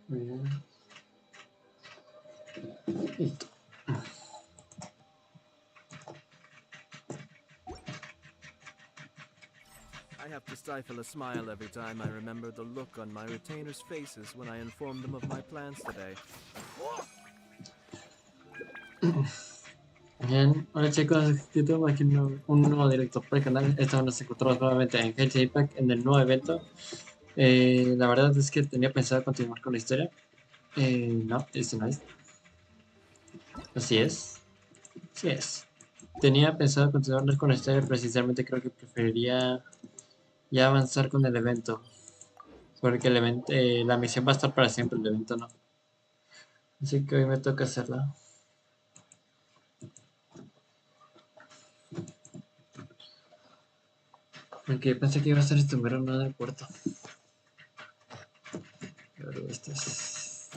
Muy bien. Listo. I have to stifle a smile every time I remember the look on my retainers' faces when I inform them of my plans today. Bien, hola chicos, estamos aquí en un nuevo directo por el canal. Esta vez nos encontramos nuevamente en Genshin Impact en el nuevo evento. La verdad es que tenía pensado continuar con la historia. No, este no es. Así es. Sí es. Tenía pensado continuar con la historia, precisamente creo que preferiría ya avanzar con el evento. Porque el evento, la misión va a estar para siempre, el evento no. Así que hoy me toca hacerla. Porque pensé que iba a ser este verano del puerto. Pero este es...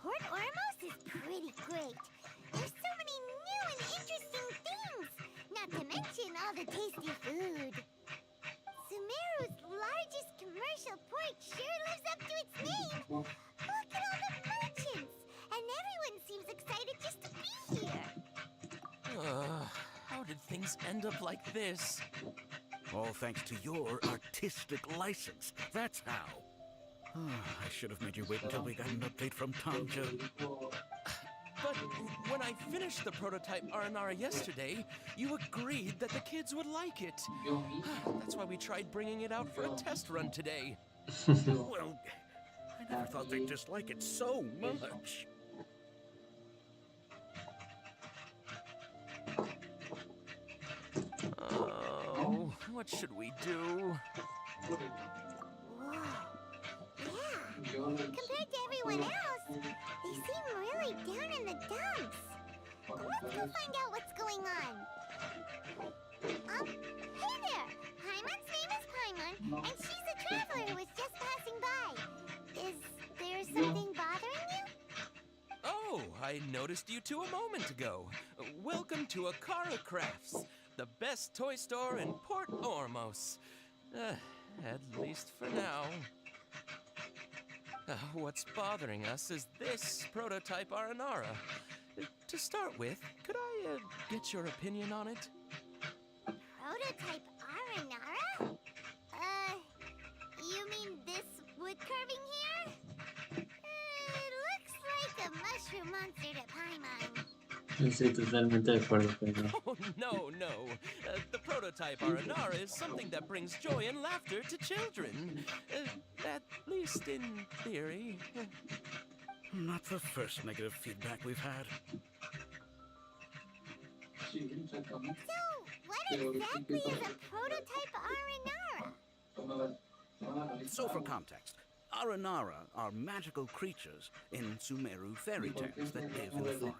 Port Ormos is pretty great. There's so many new and interesting things, not to mention all the tasty food. Sumeru's largest commercial port sure lives up to its name. Look at all the merchants, and everyone seems excited just to be here. How did things end up like this? All thanks to your artistic license. That's how. I should have made you wait until we got an update from Tanja. But when I finished the prototype Aranara yesterday, you agreed that the kids would like it. That's why we tried bringing it out for a test run today. Well, I never thought they'd dislike it so much. Oh, what should we do? Whoa. Yeah. Compared to everyone else, they seem really down in the dumps. Let's go find out what's going on. Hey there! Paimon's name is Paimon, and she's a traveler who was just passing by. Is there something bothering you? Oh, I noticed you two a moment ago. Welcome to Akara Crafts, the best toy store in Port Ormos. At least for now. What's bothering us is this prototype Aranara. To start with, could I get your opinion on it? Prototype Aranara? You mean this wood carving here? It looks like a mushroom monster to Paimon. Estoy totalmente de acuerdo, pero... Oh, no. The prototype Aranara is something that brings joy and laughter to children. At least in theory. Not the first negative feedback we've had. So, what exactly is a prototype Aranara? So for context, Aranara are magical creatures in Sumeru fairy tales that live in the forest.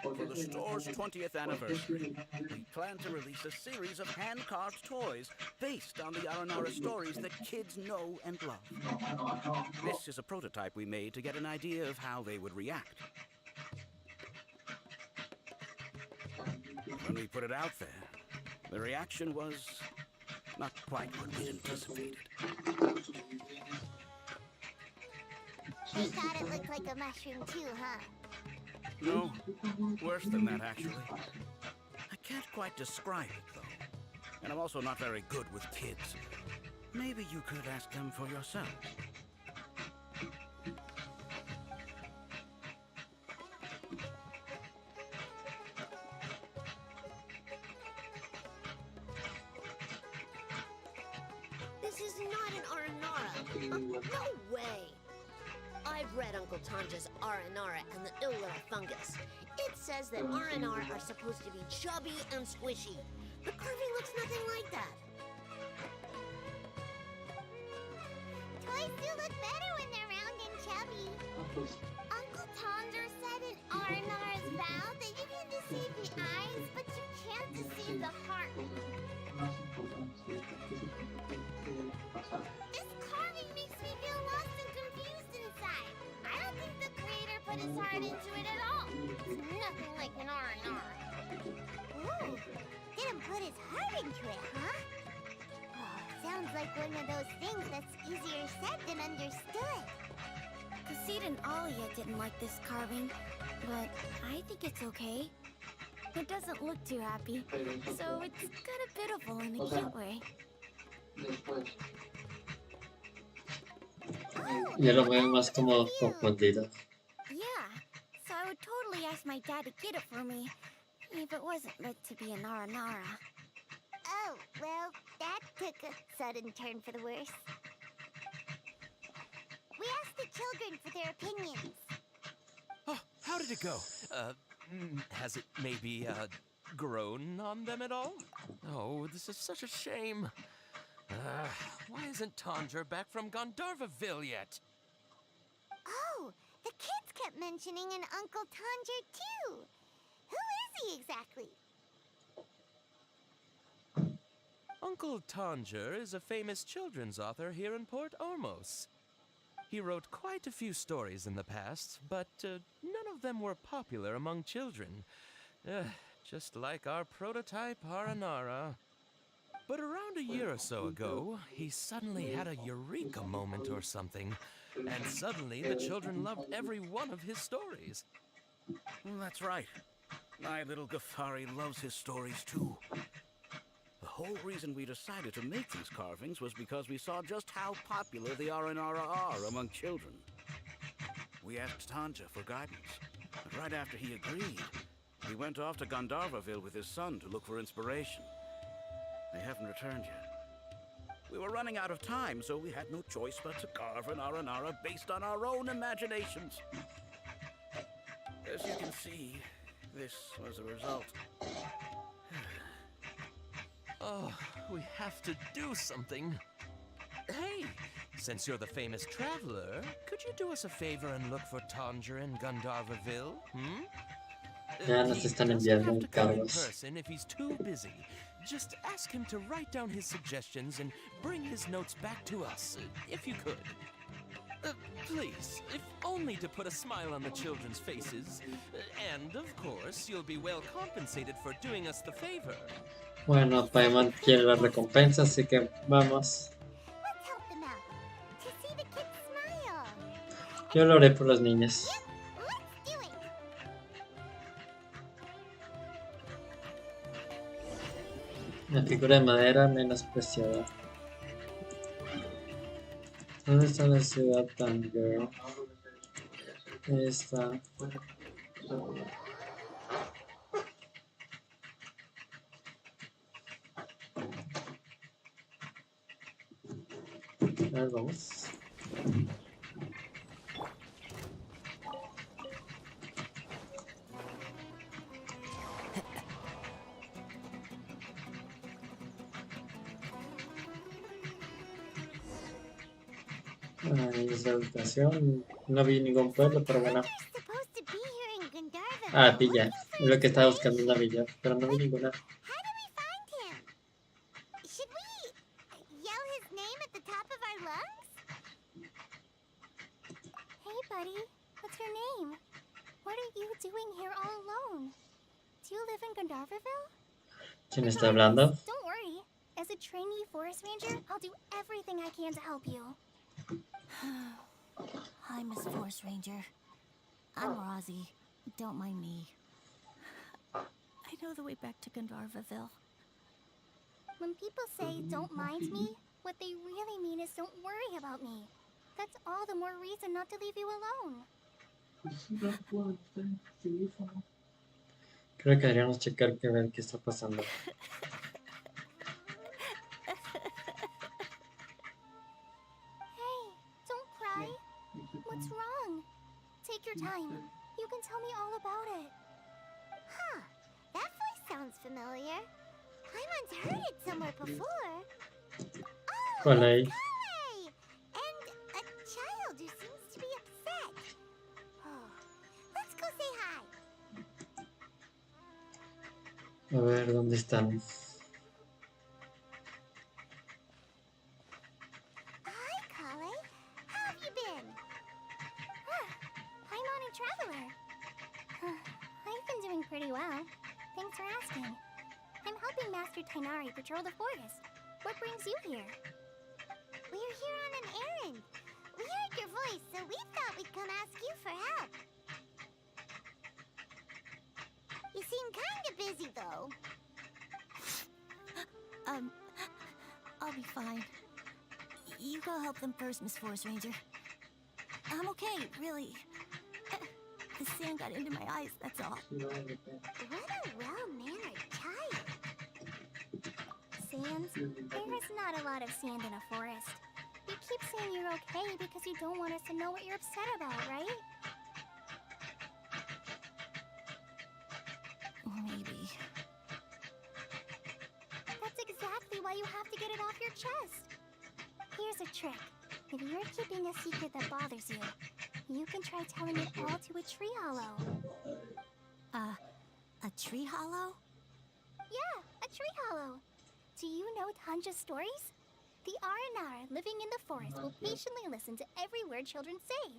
For the store's 20th anniversary, we plan to release a series of hand-carved toys based on the Aranara stories that kids know and love. This is a prototype we made to get an idea of how they would react. When we put it out there, the reaction was not quite what we anticipated. They thought it looked like a mushroom too, huh? No, worse than that, actually. I can't quite describe it, though. And I'm also not very good with kids. Maybe you could ask them for yourself. This is not an Aranara. No way! I've read Uncle Tanja's Aranara and the ill little fungus. It says that Aranara are supposed to be chubby and squishy. The carving looks nothing like that. Toys do look better when they're round and chubby. Uncle Tonder said in Aranara's vow that you can deceive the eyes, but you can't deceive the heart. This carving makes me feel lost and confused inside. put his heart into it at all. It's nothing like an R&R. Ooh, didn't put his heart into it, huh? Oh, sounds like one of those things that's easier said than understood. Kasid and Alia didn't like this carving, but I think it's okay. It doesn't look too happy, so it's kind of pitiful in a cute way. Yo lo veo más como confundido. Yeah, so I would totally ask my dad to get it for me, if it wasn't meant to be an Aranara. Oh, well, that took a sudden turn for the worse. We asked the children for their opinions. Oh, how did it go? Has it maybe, grown on them at all? Oh, this is such a shame. Why isn't Tondra back from Gandharvaville yet? Oh, the kids kept mentioning an Uncle Tanger, too. Who is he exactly? Uncle Tanger is a famous children's author here in Port Ormos. He wrote quite a few stories in the past, but none of them were popular among children. Just like our prototype Aranara. But around a year or so ago, he suddenly had a eureka moment or something. And suddenly the children loved every one of his stories. Well, that's right. My little Ghaffari loves his stories too. The whole reason we decided to make these carvings was because we saw just how popular the Aranara are among children. We asked Tanja for guidance, but right after he agreed, he went off to Gandharvaville with his son to look for inspiration. They haven't returned yet. We were running out of time, so we had no choice but to carve an Aranara based on our own imaginations. As you can see, this was the result. Oh, we have to do something. Hey, since you're the famous traveler, could you do us a favor and look for Tanger in Gandharvaville? Ya nos He están doesn't enviando have to come in encargos. person if he's too busy. Just ask him to write down his suggestions and bring his notes back to us, if you could. Please, if only to put a smile on the children's faces. And, of course, you'll be well compensated for doing us the favor. Bueno, Paimon quiere la recompensa, así que vamos. Let's help them out. To see the kids smile. Yo lo haré por los niños. Let's do it. La figura de madera menos preciada. ¿Dónde está la ciudad Tanger? Ahí está. A ver, vamos. Ahí es la ubicación. No vi ningún pueblo, pero bueno. They're supposed to be here in Gandharvaville. Ah, villa. Looking for Es lo que estaba buscando, inspiration. una villa, pero no vi ninguna. How do we find him? Should we yell his name at the top of our lungs? Hey, buddy. What's your name? What are you doing here all alone? Do you live in Gandharvaville? ¿Quién está hablando? Don't worry. As a trainee forest ranger, I'll do everything I can to help you. Hi, Miss Forest Ranger. I'm Rozzy. Don't mind me. I know the way back to Gandharvaville. When people say don't mind me, what they really mean is don't worry about me. That's all the more reason not to leave you alone. Creo que deberíamos checar que ver qué está pasando. Hey, don't cry. What's wrong? Take your time. You can tell me all about it. Huh. That voice sounds familiar. Paimon's heard it somewhere before. Oh, Hola ahí. it's Kale! And a child who seems to be upset. Oh, let's go say hi. A ver, ¿dónde están? Hi, Kale. How have you been? Paimon and Traveler. pretty well. Thanks for asking. I'm helping Master Tainari patrol the forest. What brings you here? We're here on an errand. We heard your voice, so we thought we'd come ask you for help. You seem kinda busy, though. I'll be fine. You go help them first, Miss Forest Ranger. I'm okay, really. The sand got into my eyes, that's all. What a well-mannered child. Sands? There is not a lot of sand in a forest. You keep saying you're okay because you don't want us to know what you're upset about, right? Maybe. That's exactly why you have to get it off your chest. Here's a trick. If you're keeping a secret that bothers you, you can try telling it all to a tree hollow. A tree hollow? Yeah, a tree hollow. Do you know Tanja's stories? The Aranara living in the forest will patiently listen to every word children say.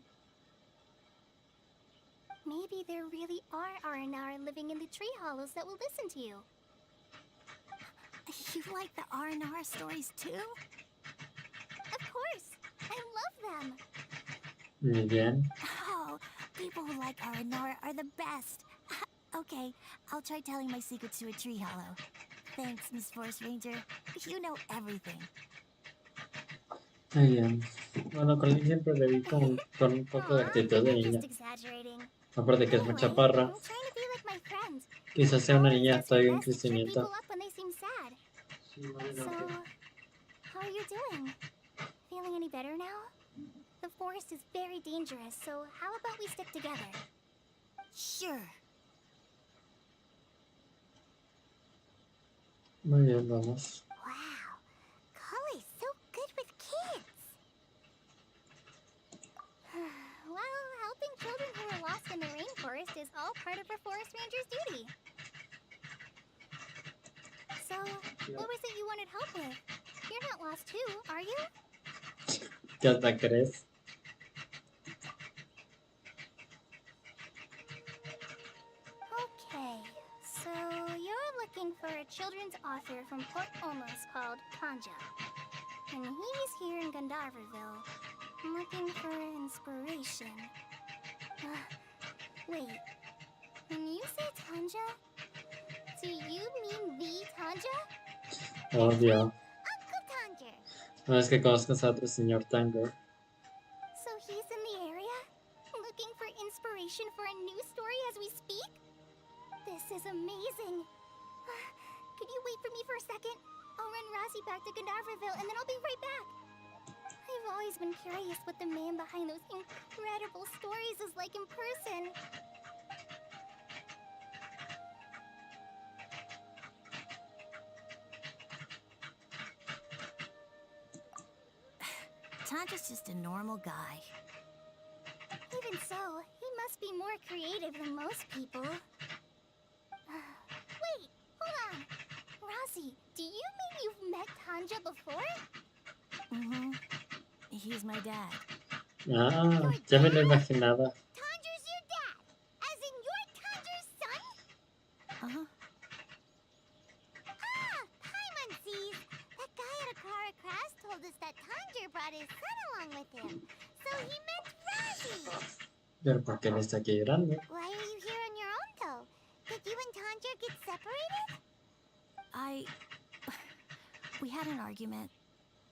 Maybe there really are Aranara living in the tree hollows that will listen to you. You like the Aranara stories too? Of course! I love them! Muy bien. Oh, people who like Aranara are the best. Okay, I'll try telling my secrets to a tree hollow. Thanks, Miss Forest Ranger. You know everything. Muy bien. Bueno, con él siempre le vi con un poco de actitud de I'm niña. just exaggerating. Aparte que es muy Anyway, chaparra. I'm trying to be like my friends. Quizás sea una Always niña does your todavía en best to cheer crecimiento. people up when they seem sad. So, how are you doing? Feeling any better now? The forest is very dangerous, so how about we stick together? Sure. Muy bien, vamos. Wow, Chloe's so good with kids. Well, helping children who are lost in the rainforest is all part of a forest ranger's duty. So, what was it you wanted help with? You're not lost too, are you? ¿Qué hasta crees? Okay, so you're looking for a children's author from Port Olmos called Tanja. And he's here in Gandharvaville, looking for inspiration. Wait, when you say Tanja, do you mean the Tanja? Obvio. Uncle Tanger. No es que conozcas a otro señor Tanger. So he's in the area, looking for inspiration for a new story as we speak? This is amazing. Could you wait for me for a second? I'll run Razzie back to Gandharvaville and then I'll be right back. I've always been curious what the man behind those incredible stories is like in person. Tanja's just a normal guy. Even so, he must be more creative than most people. Wait, hold on. Razzie, do you mean you've met Tanja before? Mm-hmm. He's my dad. Ah, ya me lo imaginaba. Tanger's your dad. As in you're Tanger's son? Uh-huh. Ah, Paimon sees. That guy at Akara Crash told us that Tanger brought his son along with him. So he meant Razzie. Pero ¿por qué le está aquí llorando? Why are you here on your own, though? Did you and Tanger get separated? We had an argument.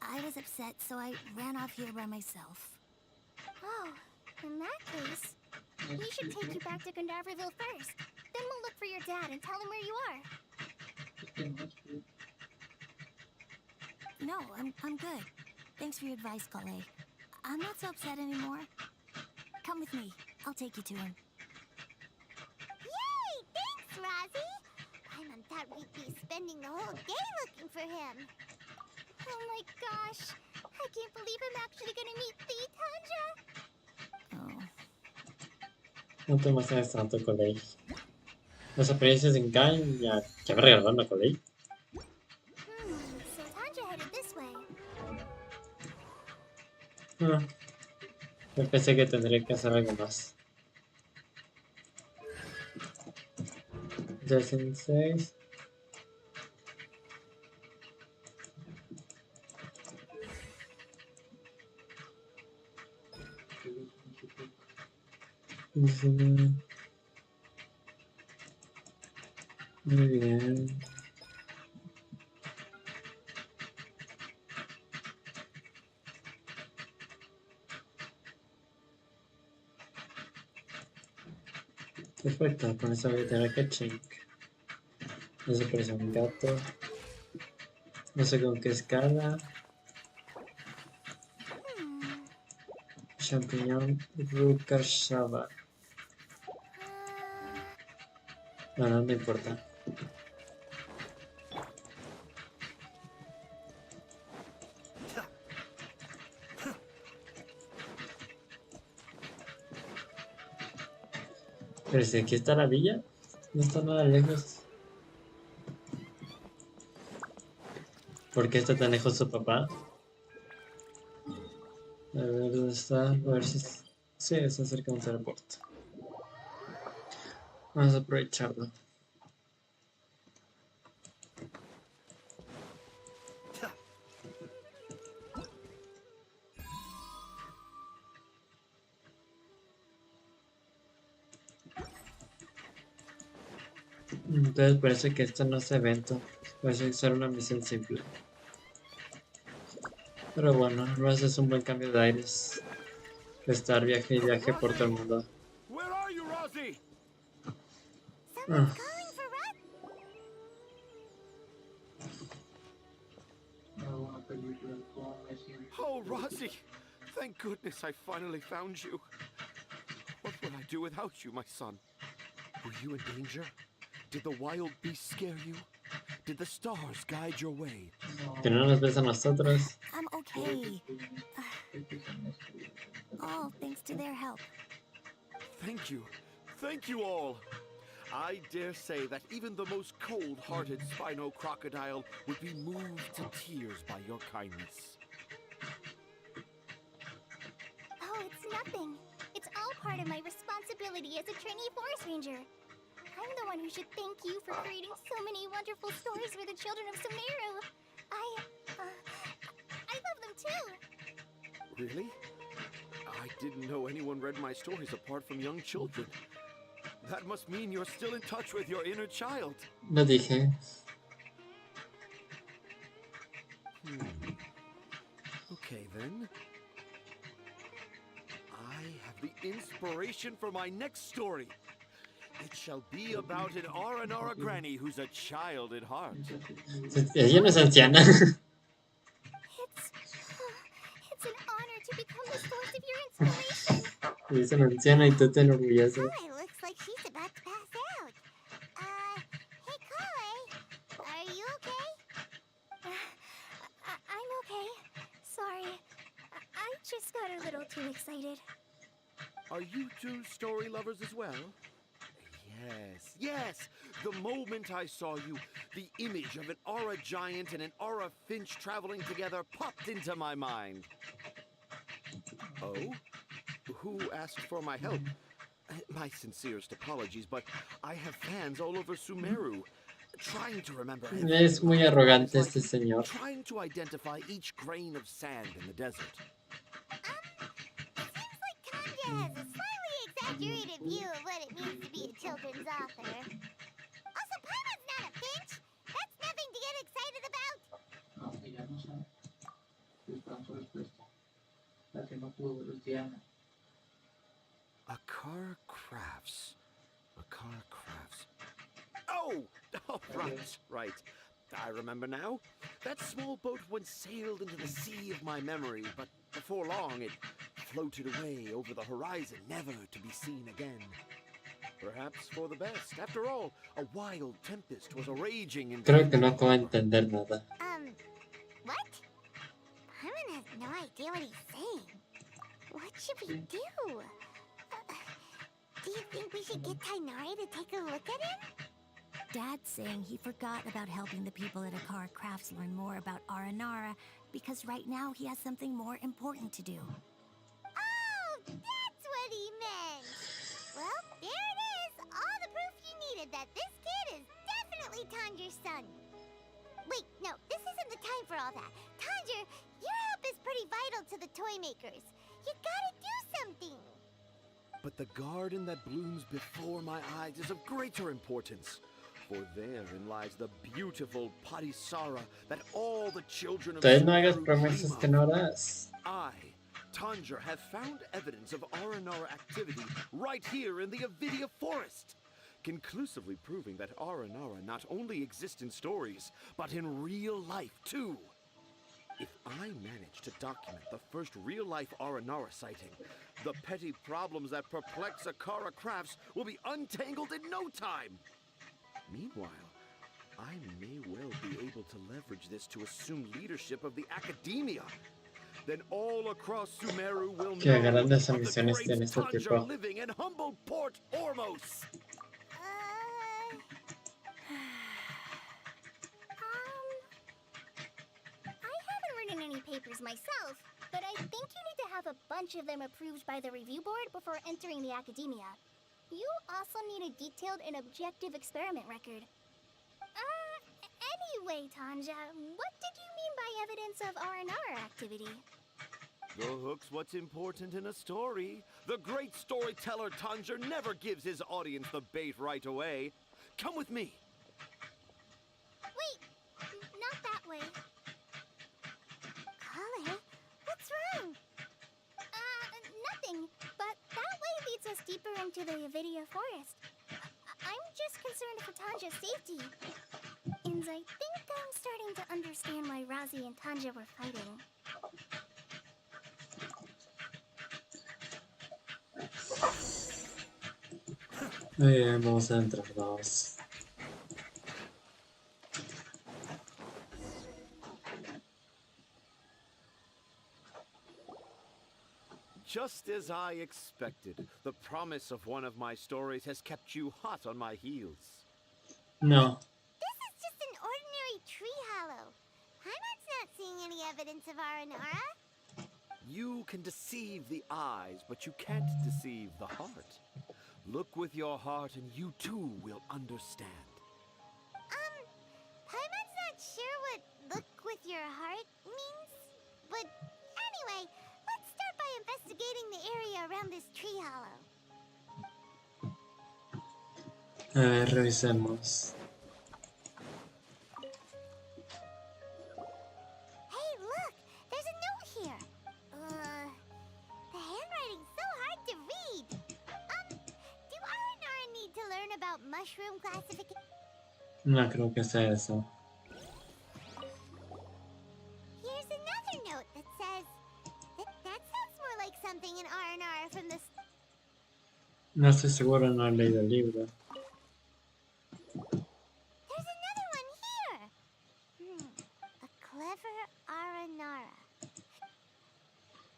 I was upset, so I ran off here by myself. Oh, in that case, we should take you back to Gandharvaville first. Then we'll look for your dad and tell him where you are. No, I'm good. Thanks for your advice, Kale. I'm not so upset anymore. Come with me. I'll take you to him. Yay! Thanks, Razzie! Paimon thought we'd be spending the whole day looking for him. Oh my gosh! I can't believe I'm actually gonna meet the Tanja! Oh. No te emociones tanto, Colei. Las apariencias en Kai ya me regalaron a Colei. So Tanja headed this way. Ah, yo pensé que tendría que hacer algo más. 206. Muy bien. Perfecto, con eso voy a tener que check. Eso parece un gato. No sé con qué escala. Champiñón Rukashaba. No, no importa. Pero si aquí está la villa, no está nada lejos. ¿Por qué está tan lejos su papá? A ver dónde está. A ver si. Sí, está cerca de un teleporte. Vamos a aprovecharlo. Entonces parece que esto no es evento. Parece ser una misión simple. Pero bueno, al menos es un buen cambio de aires. Estar viaje y viaje por todo el mundo. Where are you, Rosie? Someone's Ah, calling for Rod. Oh, Rosie! Thank goodness I finally found you. What would I do without you, my son? Were you in danger? Did the wild beasts scare you? Did the stars guide your way? que no nos ves a nosotros. I'm okay. All thanks to their help. Thank you. Thank you all. I dare say that even the most cold-hearted Spino crocodile would be moved to tears by your kindness. Oh, it's nothing. It's all part of my responsibility as a trainee forest ranger. I'm the one who should thank you for creating so many wonderful stories for the children of Sumeru. I love them too. Really? I didn't know anyone read my stories apart from young children. That must mean you're still in touch with your inner child. Lo dije. Okay, then. I have the inspiration for my next story. It shall be about an Aranara granny who's a child at heart. Ella no es anciana. It's an honor to become the source of your inspiration. Es una anciana y tú te enorgulleces. Kale looks like she's about to pass out. Hey Kale, are you okay? I'm okay. Sorry. I just got a little too excited. Are you two story lovers as well? Yes, yes. The moment I saw you, the image of an aura giant and an aura finch traveling together popped into my mind. Oh? Who asked for my help? My sincerest apologies, but I have fans all over Sumeru. Trying to remember Es muy arrogante este señor. trying to identify each grain of sand in the desert. Seems like Tanya has a slightly exaggerated view of what it means to be a children's author. Also, Paimon's not a finch. That's nothing to get excited about. No, ella no sabe. Esperando su respuesta. La que no pudo ver es Diana. Akar Crafts. Akar Crafts. Oh! Oh, right. I remember now. That small boat once sailed into the sea of my memory, but before long it floated away over the horizon, never to be seen again. Perhaps for the best. After all, a wild tempest was raging in... Creo que no acabo de entender nada. What? Paimon has no idea what he's saying. What should we do? Do you think we should get Tainari to take a look at him? Dad's saying he forgot about helping the people at Akara Crafts learn more about Aranara because right now he has something more important to do. Oh, that's what he meant! Well, there it is! All the proof you needed that this kid is toy makers. You gotta do something. But the garden that blooms before my eyes is of greater importance. For therein lies the beautiful Parisara that all the children of Entonces no hagas Sumeru promesas dream que of. no harás. I, Tanger, have found evidence of Aranara activity right here in the Avidia Forest, conclusively proving that Aranara not only exists in stories, but in real life too. If I manage to document the first real-life Aranara sighting, the petty problems that perplex Akara Crafts will be untangled in no time. Meanwhile, I may well be able to leverage this to assume leadership of the academia. Then all across Sumeru will Qué know grandes of the ambiciones great tiene este Tanger tipo. living in humble Port Ormos. I haven't written any papers myself, but I think you need to have a bunch of them approved by the review board before entering the academia. You also need a detailed and objective experiment record. Anyway, Tanja, what did you mean by evidence of R&R activity? The hook's what's important in a story. The great storyteller Tanger never gives his audience the bait right away. Come with me. Wait, not that way. Color? What's wrong? Nothing. But that way leads us deeper into the Avidia Forest. I'm just concerned for Tanja's safety. And I think I'm starting to understand why Razi and Tanja were fighting. Muy bien, vamos a entrarnos. Just as I expected, the promise of one of my stories has kept you hot on my heels. No. This is just an ordinary tree hollow. Heimat's not seeing any evidence of Aranara. You can deceive the eyes, but you can't deceive the heart. Look with your heart and you too will understand. Heimat's not sure what look with your heart means. But anyway, let's start by investigating the area around this tree hollow. A ver, revisemos. Hey, look! There's a note here. The handwriting's so hard to read. Do Aranara need to learn about mushroom classification? No creo que sea eso. Here's another note that says that sounds more like something in Aranara from the. No estoy seguro, no he leído el libro. There's another one here. A clever Aranara.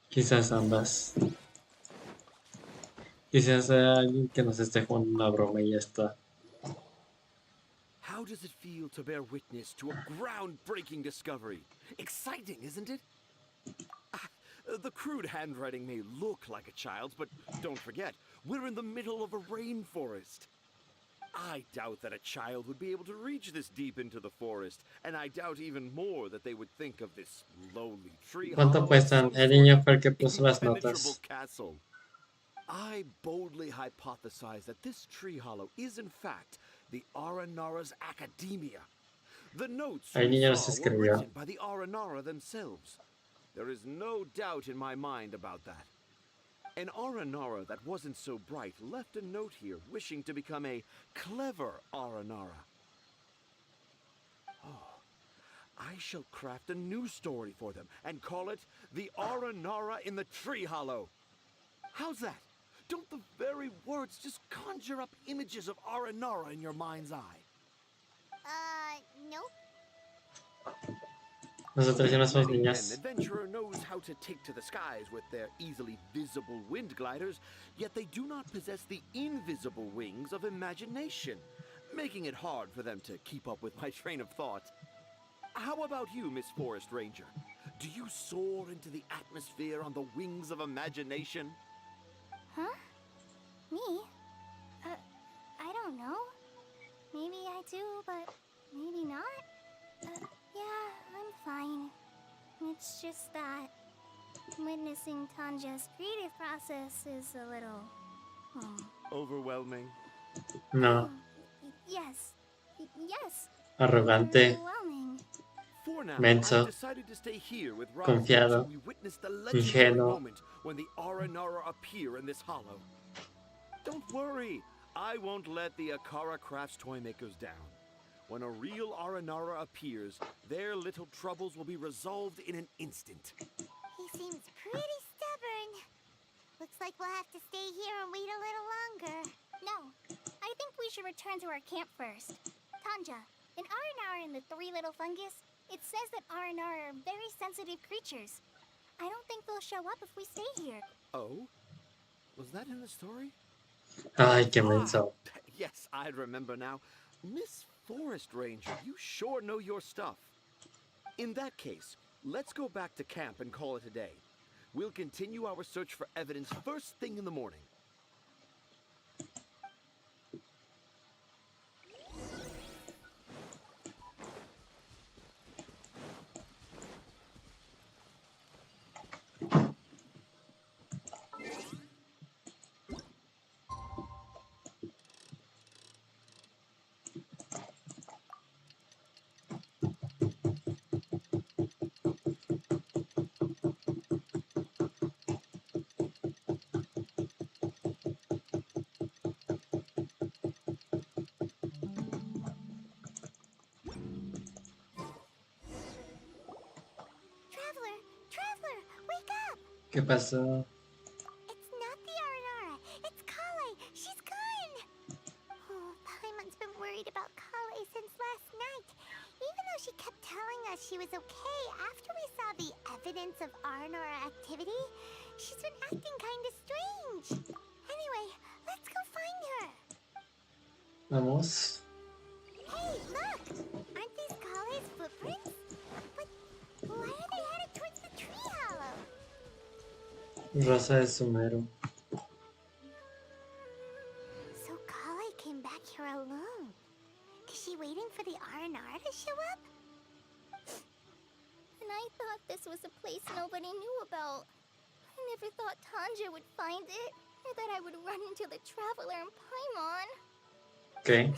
Quizás ambas. Quizás sea alguien que nos esté jugando una broma y ya está. How does it feel to bear witness to a groundbreaking discovery? Exciting, isn't it? The crude handwriting may look like a child's, but don't forget, we're in the middle of a rainforest. I doubt that a child would be able to reach this deep into the forest, and I doubt even more that they would think of this lowly tree ¿Cuánto hollow as cuestan? some El sort niño of fue el que puso las impenetrable notas. castle. I boldly hypothesize that this tree hollow is in fact the Aranara's academia. The notes El we niño los saw were escribió. written by the Aranara themselves. There is no doubt in my mind about that. An Aranara that wasn't so bright left a note here wishing to become a clever Aranara. Oh, I shall craft a new story for them and call it The Aranara in the Tree Hollow. How's that? Don't the very words just conjure up images of Aranara in your mind's eye? Nope. Nosotros ya no somos Many an niñas. adventurer knows how to take to the skies with their easily visible wind gliders, yet they do not possess the invisible wings of imagination, making it hard for them to keep up with my train of thought. How about you, Miss Forest Ranger? Do you soar into the atmosphere on the wings of imagination? Huh? Me? I don't know. Maybe I do, but maybe not. Yeah, I'm fine. It's just that Witnessing Tanja's creative process is a little... Overwhelming. No, Yes. Yes. arrogante, Overwhelming. For now, menso, I've decided to stay here with Rosie confiado, until we witness the legendary ingenuo. moment when the Aranara appear in this hollow. Don't worry, I won't let the Akara Crafts toy makers down. When a real Aranara appears, their little troubles will be resolved in an instant. He seems pretty stubborn. Looks like we'll have to stay here and wait a little longer. No. I think we should return to our camp first. Tanja, in Aranara and the Three Little Fungus, it says that Aranara are very sensitive creatures. I don't think they'll show up if we stay here. Oh? Was that in the story? Ay, qué menso. Yes, I remember now. Miss Forest Ranger, you sure know your stuff. In that case, let's go back to camp and call it a day. We'll continue our search for evidence first thing in the morning. Traveler, wake up! ¿Qué pasó? It's not the Aranara. It's Kale. She's gone. Oh, Paimon's been worried about Kale since last night. Even though she kept telling us she was okay after we saw the evidence of Aranara activity, she's been acting kind of strange. Anyway, let's go find her. Vamos. Hey, look! Aren't these Kale's footprints? But why are they headed towards the tree hollow? Rosa de Sumero. So Kale came back here alone. Is she waiting for the Aranara to show up? And I thought this was a place nobody knew about. I never thought Tanja would find it, or that I would run into the Traveler and Paimon. ¿Qué?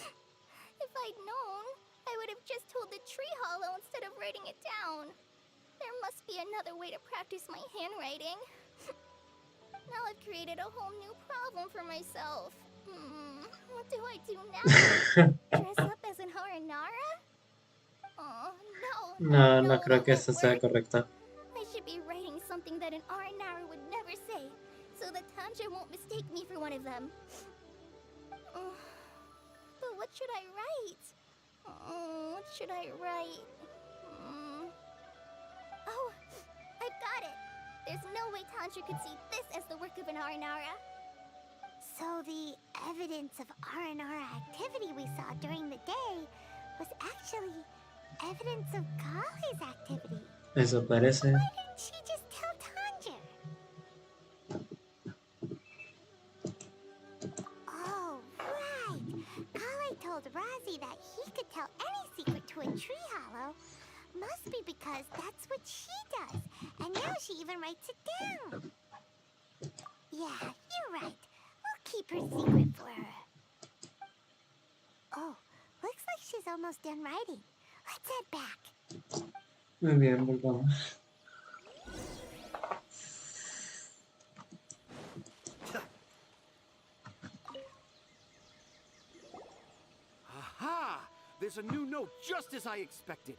If I'd known, I would have just told the tree hollow instead of writing it down. There must be another way to practice my handwriting. Now I've created a whole new problem for myself. What do I do now? Dress up as an Aranara? Oh, No, no creo that que won't eso sea work. correcto. I should be writing something that an Aranara would never say, so that Tanja won't mistake me for one of them. But what should I write? What should I write? Oh, I've got it! There's no way Tanja could see this as the work of an Aranara. So the evidence of Aranara activity we saw during the day was actually evidence of Kale's activity. Eso parece. Why didn't she just tell Tanja? Oh, right. Kale told Rosie that he could tell any secret to a tree hollow. Must be because that's what she does. And now she even writes it down. Yeah, you're right. We'll keep her secret for her. Oh, looks like she's almost done writing. Let's head back. Muy bien, volvamos. Aha! There's a new note just as I expected.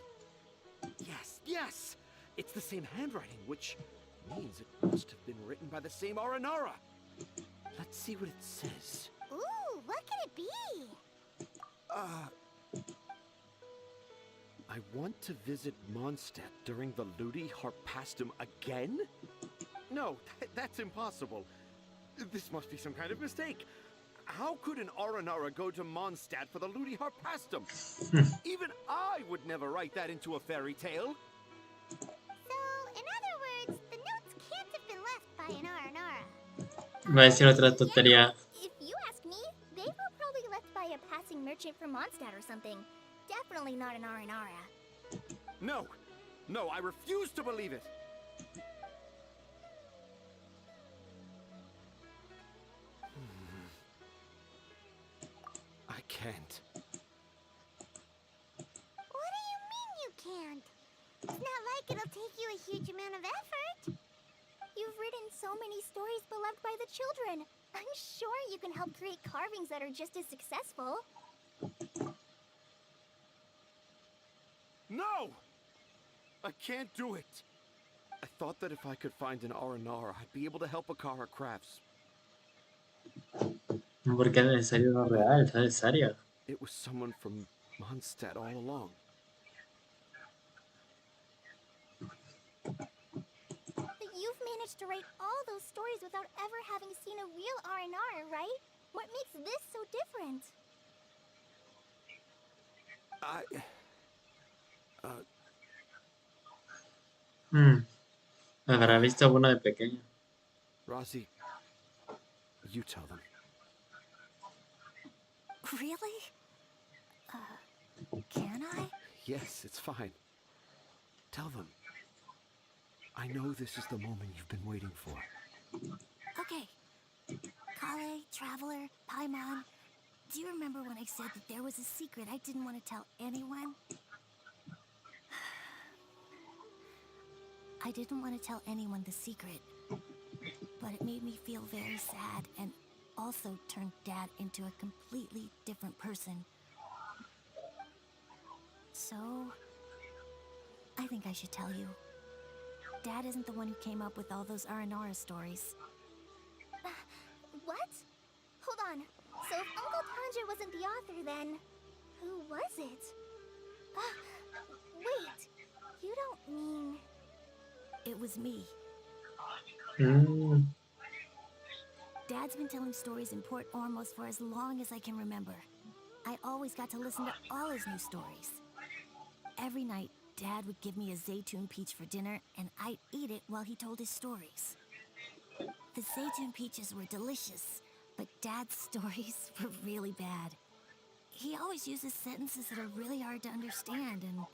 Yes! It's the same handwriting, which means it must have been written by the same Aranara. Let's see what it says. Ooh, what could it be? I want to visit Mondstadt during the Ludi Harpastum again? No, that's impossible. This must be some kind of mistake. How could an Aranara go to Mondstadt for the Ludi Harpastum? Even I would never write that into a fairy tale. So, in other words, the notes can't have been left by an Aranara. Va a decir otra tontería. If you ask me, they were probably left by a passing merchant from Mondstadt or something. Definitely not an Aranara. No, I refuse to believe it. can't. What do you mean you can't? It's not like it'll take you a huge amount of effort. You've written so many stories beloved by the children. I'm sure you can help create carvings that are just as successful. No! I can't do it. I thought that if I could find an R&R, I'd be able to help Akara Crafts. ¿Por qué es necesario uno real? ¿Es necesario? It was someone from Mondstadt all along. But you've managed to write all those stories without ever having seen a real R&R, right? What makes this so different? Habrá visto uno de pequeño. Rosie, you tell them. Really? Can I? Yes, it's fine. Tell them. I know this is the moment you've been waiting for. Okay. Kale, Traveler, Paimon, do you remember when I said that there was a secret I didn't want to tell anyone? I didn't want to tell anyone the secret, but it made me feel very sad and also turned Dad into a completely different person. So, I think I should tell you. Dad isn't the one who came up with all those Aranara stories. What? Hold on. So if Uncle Tanja wasn't the author, then who was it? Wait. You don't mean... It was me. Dad's been telling stories in Port Ormos for as long as I can remember. I always got to listen to all his new stories. Every night, Dad would give me a Zaytun peach for dinner, and I'd eat it while he told his stories. The Zaytun peaches were delicious, but Dad's stories were really bad. He always uses sentences that are really hard to understand, and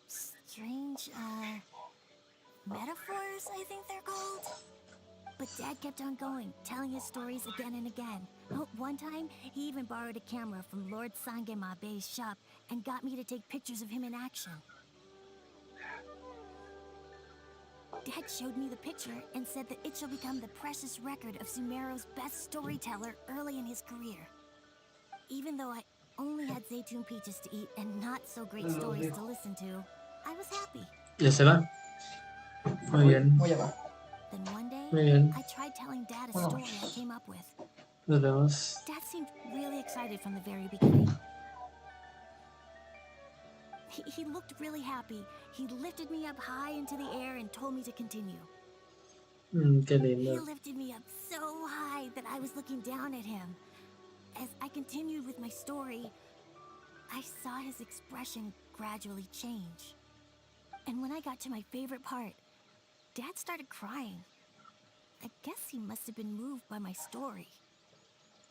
strange, metaphors, I think they're called. But Dad kept on going, telling his stories again and again. One time, he even borrowed a camera from Lord Sangema Bey's shop and got me to take pictures of him in action. Dad showed me the picture and said that it shall become the precious record of Sumeru's best storyteller early in his career. Even though I only had Zaytun peaches to eat and not so great stories to listen to, I was happy. ¿Ya se va? Muy bien. Voy a va. Then one day, Muy bien. I tried telling Dad a story I came up with. Nos vemos. Dad seemed really excited from the very beginning. He looked really happy. He lifted me up high into the air and told me to continue. Qué He lindo. lifted me up so high that I was looking down at him. As I continued with my story, I saw his expression gradually change. And when I got to my favorite part, Dad started crying. I guess he must have been moved by my story.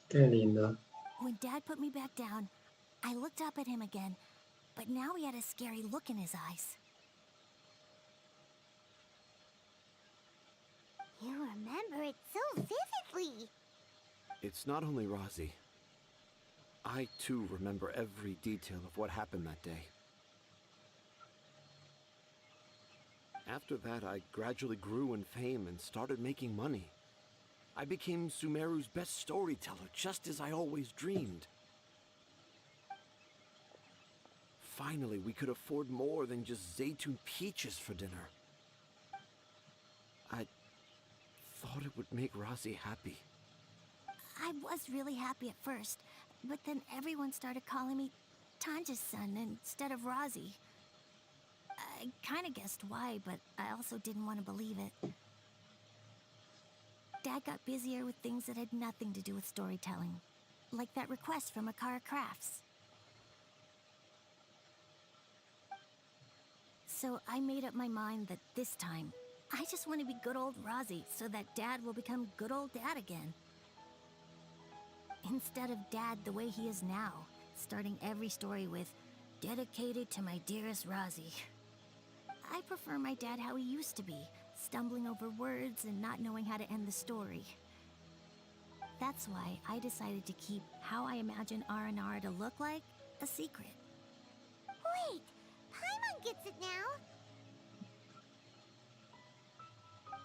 Qué lindo. When Dad put me back down, I looked up at him again, but now he had a scary look in his eyes. You remember it so vividly. It's not only Rosie. I, too, remember every detail of what happened that day. After that, I gradually grew in fame and started making money. I became Sumeru's best storyteller, just as I always dreamed. Finally, we could afford more than just Zaytun peaches for dinner. I thought it would make Rosie happy. I was really happy at first, but then everyone started calling me Tanja's son instead of Rosie. I kinda guessed why, but I also didn't want to believe it. Dad got busier with things that had nothing to do with storytelling, like that request from Akara Crafts. So I made up my mind that this time, I just want to be good old Rosie so that Dad will become good old Dad again. Instead of Dad the way he is now, starting every story with, "Dedicated to my dearest Rosie." I prefer my dad how he used to be, stumbling over words and not knowing how to end the story. That's That's why I decided to keep how I imagine Aranara to look like a secret. Wait, Paimon gets it now.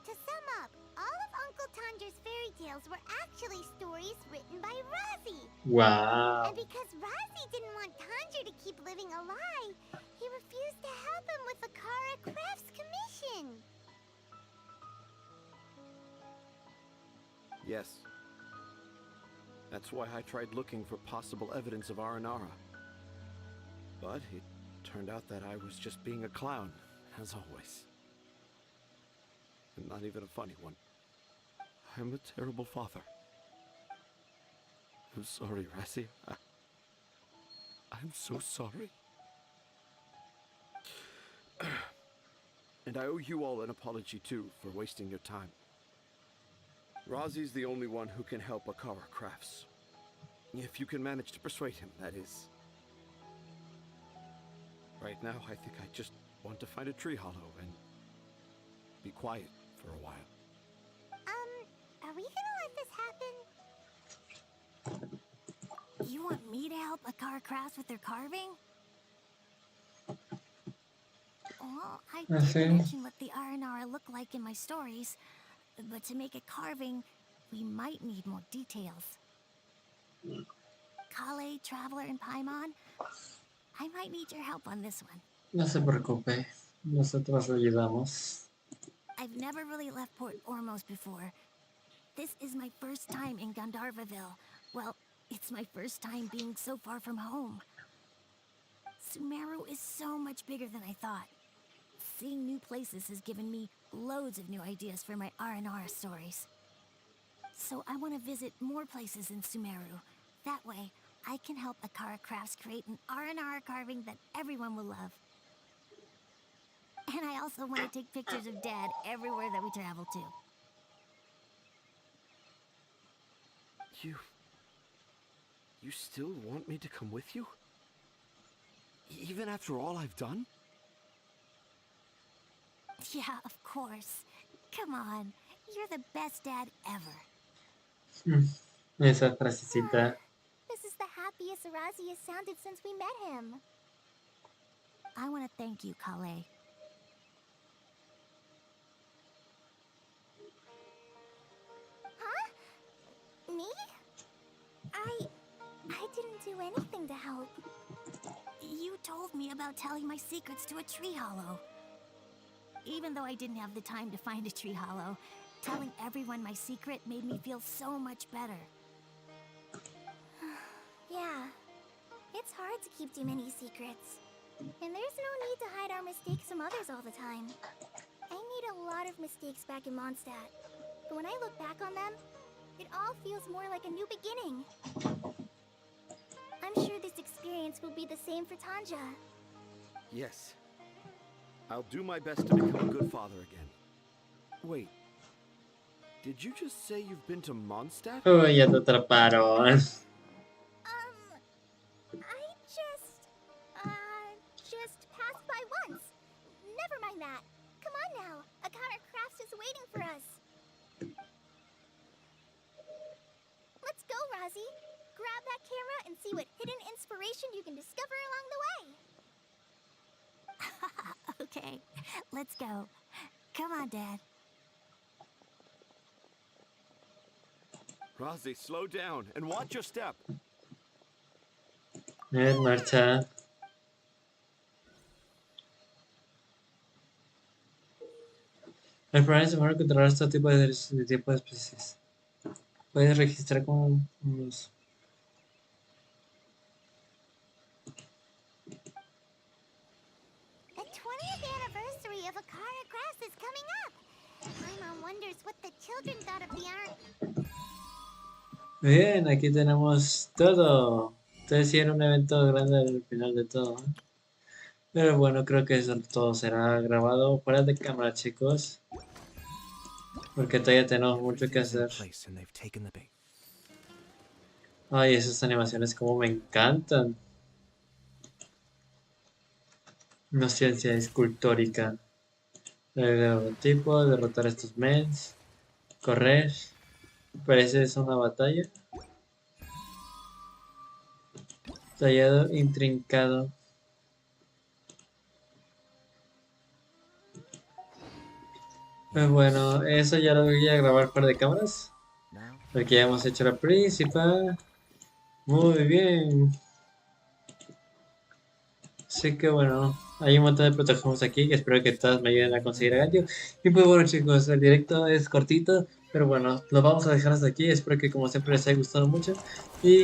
To sum up, all of Uncle Tanjir's fairy tales were actually stories written by Razi. Wow. And because Razi didn't want Tanjir to keep living a lie, he refused to help him with the Kara Crafts commission. Yes. That's why I tried looking for possible evidence of Aranara. But it turned out that I was just being a clown, as always. And not even a funny one. I'm a terrible father. I'm sorry, Rassi. I'm so sorry. And I owe you all an apology, too, for wasting your time. Razi's the only one who can help Akara Crafts. If you can manage to persuade him, that is. Right now, I think I just want to find a tree hollow and be quiet for a while. Are we gonna let this happen? You want me to help Akara Crafts with their carving? Well, I did mention what the Aranara look like in my stories, but to make a carving, we might need more details. Kale, Traveler, and Paimon, I might need your help on this one. No se preocupe, nosotros lo ayudamos. I've never really left Port Ormos before. This is my first time in Gandharvaville. Well, it's my first time being so far from home. Sumeru is so much bigger than I thought. Seeing new places has given me loads of new ideas for my Aranara stories. So I want to visit more places in Sumeru. That way, I can help Akara Crafts create an Aranara carving that everyone will love. And I also want to take pictures of Dad everywhere that we travel to. You still want me to come with you? Even after all I've done? Yeah, of course. Come on, you're the best dad ever. Esa frasecita. This is the happiest Razi has sounded since we met him. I want to thank you, Kale. Huh? Me? I didn't do anything to help. You told me about telling my secrets to a tree hollow. Even though I didn't have the time to find a tree hollow, telling everyone my secret made me feel so much better. Yeah. It's hard to keep too many secrets. And there's no need to hide our mistakes from others all the time. I made a lot of mistakes back in Mondstadt. But when I look back on them, it all feels more like a new beginning. I'm sure this experience will be the same for Tanja. Yes. I'll do my best to become a good father again. Wait. Did you just say you've been to Mondstadt? Oh, ya te atraparon. I just passed by once. Never mind that. Come on now. Akara Crafts is waiting for us. Let's go, Razi. Grab that camera and see what hidden inspiration you can discover along the way. Okay, let's go. Come on, Dad. Razi, slow down and watch your step. Marcha. El programa es mejor controlar este tipo de especies. Puedes registrar como unos. The 20th anniversary of Akara Crafts is coming up. My mom wonders what the children thought of the art. Bien, aquí tenemos todo. Entonces sí era un evento grande al final de todo, ¿eh? Pero bueno, creo que eso todo será grabado fuera de cámara, chicos. Porque todavía tenemos mucho que hacer. Ay, esas animaciones como me encantan. Inocencia escultórica. El logotipo, derrotar a estos mens. Correr. Parece es una batalla. Tallado, intrincado. Pues bueno, eso ya lo voy a grabar fuera de cámaras. Porque ya hemos hecho la principal. Muy bien. Así que bueno, hay un montón de protagonistas aquí que espero que todas me ayuden a conseguir a Gallo. Y pues bueno chicos, el directo es cortito, pero bueno, lo vamos a dejar hasta aquí. Espero que como siempre les haya gustado mucho. Y